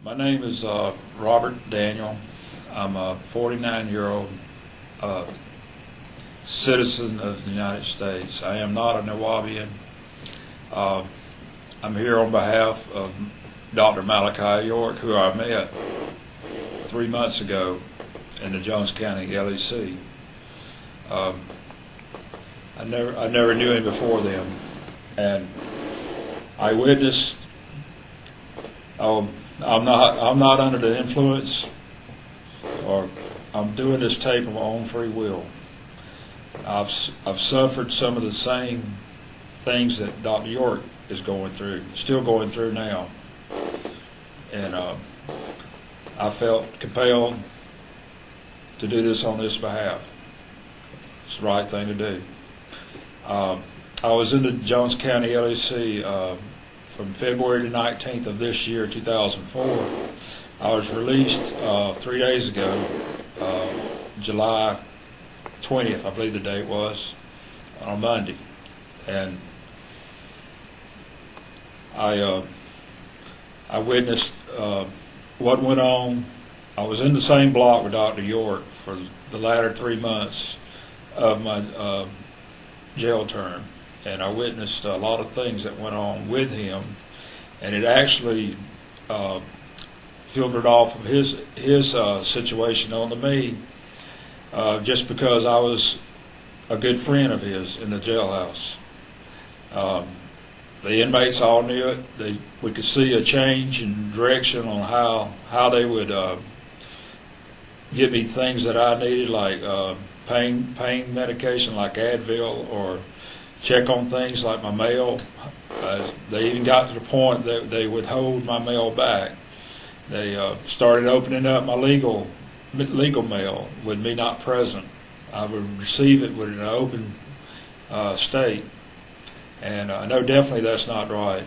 My name is Robert Daniel. I'm a 49-year-old citizen of the United States. I am not a Nawabian. I'm here on behalf of Dr. Malachi York, who I met 3 months ago in the Jones County LEC. I never knew him before then, and I witnessed. I'm not under the influence, or I'm doing this tape of my own free will. I've suffered some of the same things that Dr. York is going through, still going through now, and I felt compelled to do this on his behalf. It's the right thing to do. I was in the Jones County LEC from February the 19th of this year, 2004. I was released 3 days ago, July 20th, I believe the date was, on Monday. And I witnessed what went on. I was in the same block with Dr. York for the latter 3 months of my jail term, and I witnessed a lot of things that went on with him, and it actually filtered off of his situation onto me, just because I was a good friend of his in the jailhouse. The inmates all knew it. We could see a change in direction on how they would give me things that I needed, like pain medication like Advil, or check on things like my mail. They even got to the point that they would hold my mail back. They started opening up my legal mail with me not present. I would receive it with an open state, and I know definitely that's not right.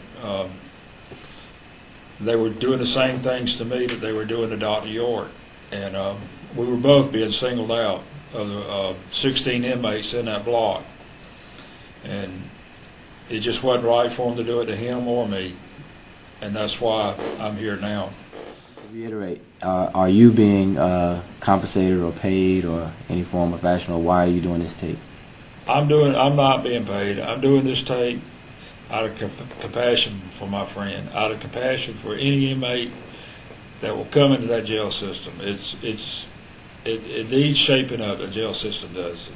They were doing the same things to me that they were doing to Dr. York, and we were both being singled out of the 16 inmates in that block, and it just wasn't right for them to do it to him or me, and that's why I'm here now. To reiterate, are you being compensated or paid or any form of fashion, or why are you doing this tape? I'm not being paid. I'm doing this tape out of compassion for my friend, out of compassion for any inmate that will come into that jail system. It needs shaping up. The jail system does.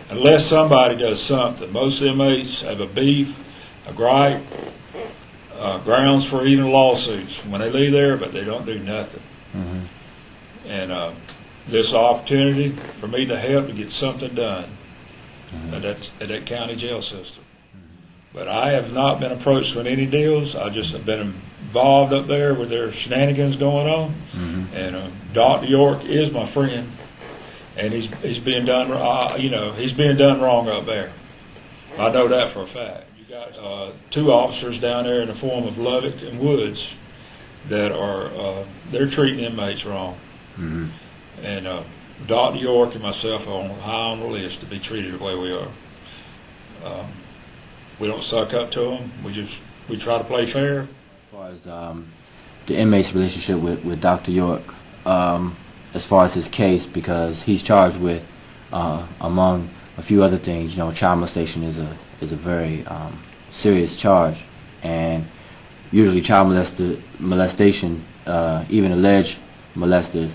Unless somebody does something. Most inmates have a beef, a gripe, grounds for even lawsuits when they leave there, but they don't do nothing. Mm-hmm. And this opportunity for me to help to get something done at that county jail system. Mm-hmm. But I have not been approached with any deals. I just have been involved up there with their shenanigans going on. Mm-hmm. And Dr. York is my friend, and he's being done. He's being done wrong up there. I know that for a fact. You got 2 officers down there in the form of Lovick and Woods that are they're treating inmates wrong. Mm-hmm. And Dr. York and myself are high on the list to be treated the way we are. We don't suck up to them. We try to play fair. As far as the inmate's relationship with Dr. York, as far as his case, because he's charged with, among a few other things, child molestation is a very serious charge, and usually child molestation, even alleged molesters,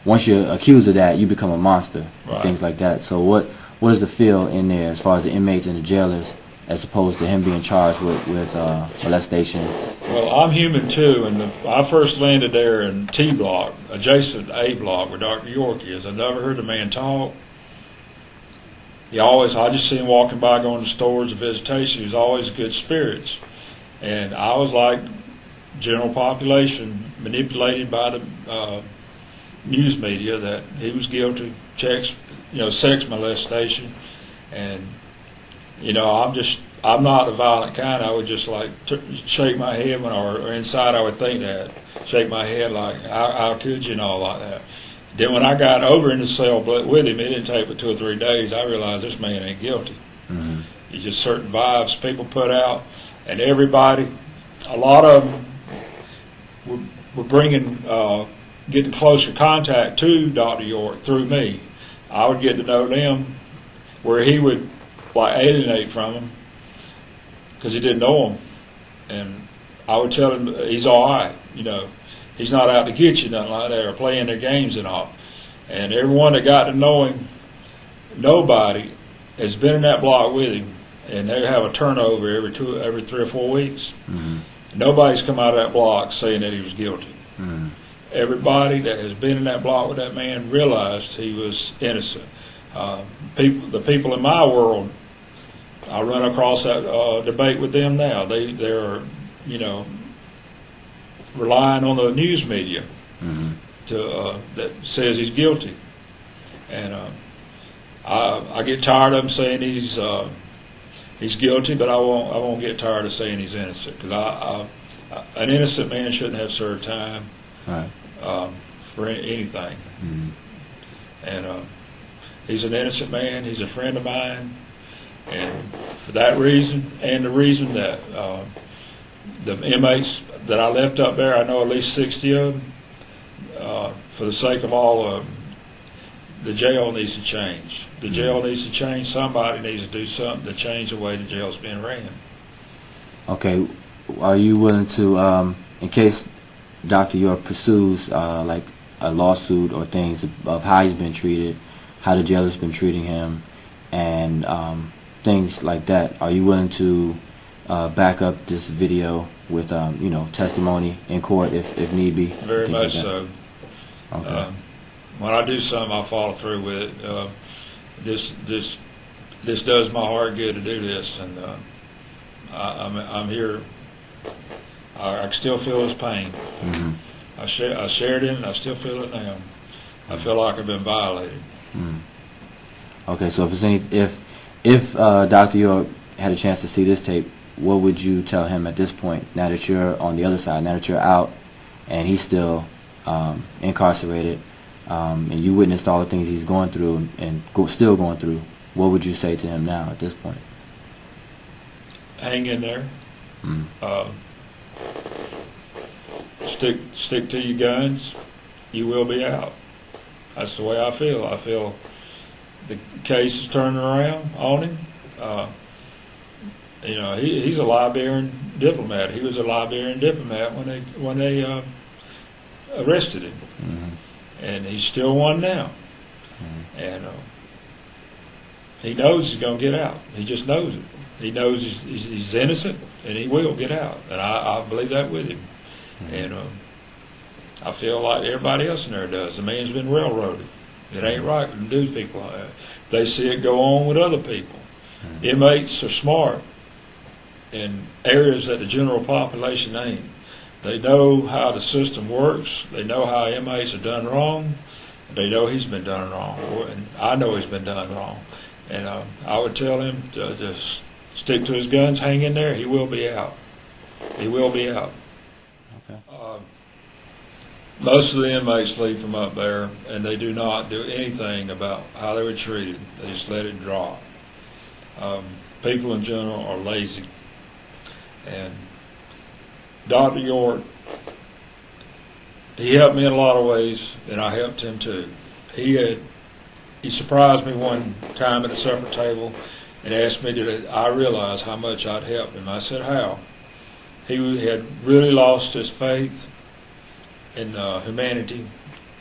once you're accused of that, you become a monster, right, things like that. So what is the feel in there as far as the inmates and the jailers, as opposed to him being charged with molestation? Well, I'm human too, and I first landed there in T block, adjacent to A block, where Dr. York is. I never heard the man talk. I just see him walking by, going to stores of visitation. He was always good spirits, and I was like general population, manipulated by the news media that he was guilty of sex molestation, and I'm not a violent kind. I would just shake my head or inside I would think that, shake my head like, how could you, and all like that. Then when I got over in the cell with him, it didn't take but 2 or 3 days, I realized this man ain't guilty. Mm-hmm. It's just certain vibes people put out, and everybody, a lot of them were getting closer contact to Dr. York through me. I would get to know them where he would like alienate from him because he didn't know him, and I would tell him he's all right, he's not out to get you, nothing like that, or playing their games and all. And everyone that got to know him, nobody has been in that block with him, and they have a turnover every 3 or 4 weeks. Mm-hmm. Nobody's come out of that block saying that he was guilty. Mm-hmm. Everybody that has been in that block with that man realized he was innocent. The people in my world, I run across that debate with them now. They're relying on the news media that says he's guilty, and I get tired of them saying he's guilty, but I won't get tired of saying he's innocent, because an innocent man shouldn't have served time for anything. Mm-hmm. And he's an innocent man. He's a friend of mine, and for that reason, and the reason that the inmates that I left up there, I know at least 60 of them. For the sake of all of them, the jail needs to change. The jail needs to change. Somebody needs to do something to change the way the jail's being ran. Okay, are you willing to, in case Dr. York pursues like a lawsuit or things of how he's been treated, how the jail has been treating him, and things like that, are you willing to back up this video with testimony in court if need be? Very much so. Okay. When I do something, I follow through with it. This does my heart good to do this, and I'm here. I still feel his pain. Mm-hmm. I shared it, and I still feel it now. I feel like I've been violated. Okay, so if Dr. York had a chance to see this tape, what would you tell him at this point, now that you're on the other side, now that you're out and he's still incarcerated, and you witnessed all the things he's going through and still going through? What would you say to him now at this point? Hang in there. Stick to your guns. You will be out. That's the way I feel. I feel the case is turning around on him. He's a Liberian diplomat. He was a Liberian diplomat when they arrested him, and he's still one now. And he knows he's going to get out. He just knows it. He knows he's innocent, and he will get out. And I believe that with him. And I feel like everybody else in there does. The man's been railroaded. It ain't right to do people like that. They see it go on with other people. Inmates are smart in areas that the general population ain't. They know how the system works. They know how inmates are done wrong. They know he's been done wrong. And I know he's been done wrong. And I would tell him to just stick to his guns, hang in there. He will be out. He will be out. Okay. Most of the inmates leave from up there, and they do not do anything about how they were treated. They just let it drop. People in general are lazy. And Dr. York, he helped me in a lot of ways, and I helped him too. He surprised me one time at the supper table and asked me did I realize how much I'd helped him. I said, how? He had really lost his faith in humanity,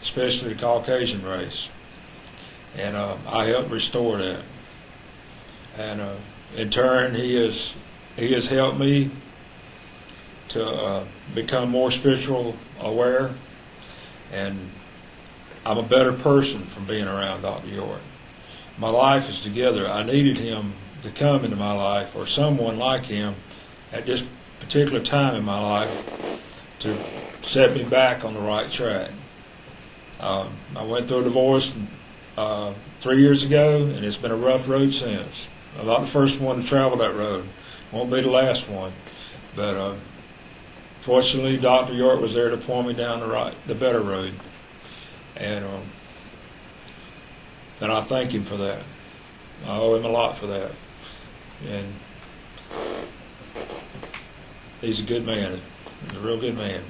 especially the Caucasian race. And I helped restore that. And in turn, he has helped me to become more spiritual aware, and I'm a better person from being around Dr. York. My life is together. I needed him to come into my life, or someone like him at this particular time in my life, to set me back on the right track. I went through a divorce 3 years ago, and it's been a rough road since. I'm not the first one to travel that road. Won't be the last one. But fortunately, Dr. York was there to point me down the better road. And I thank him for that. I owe him a lot for that. And he's a good man. He's a real good man.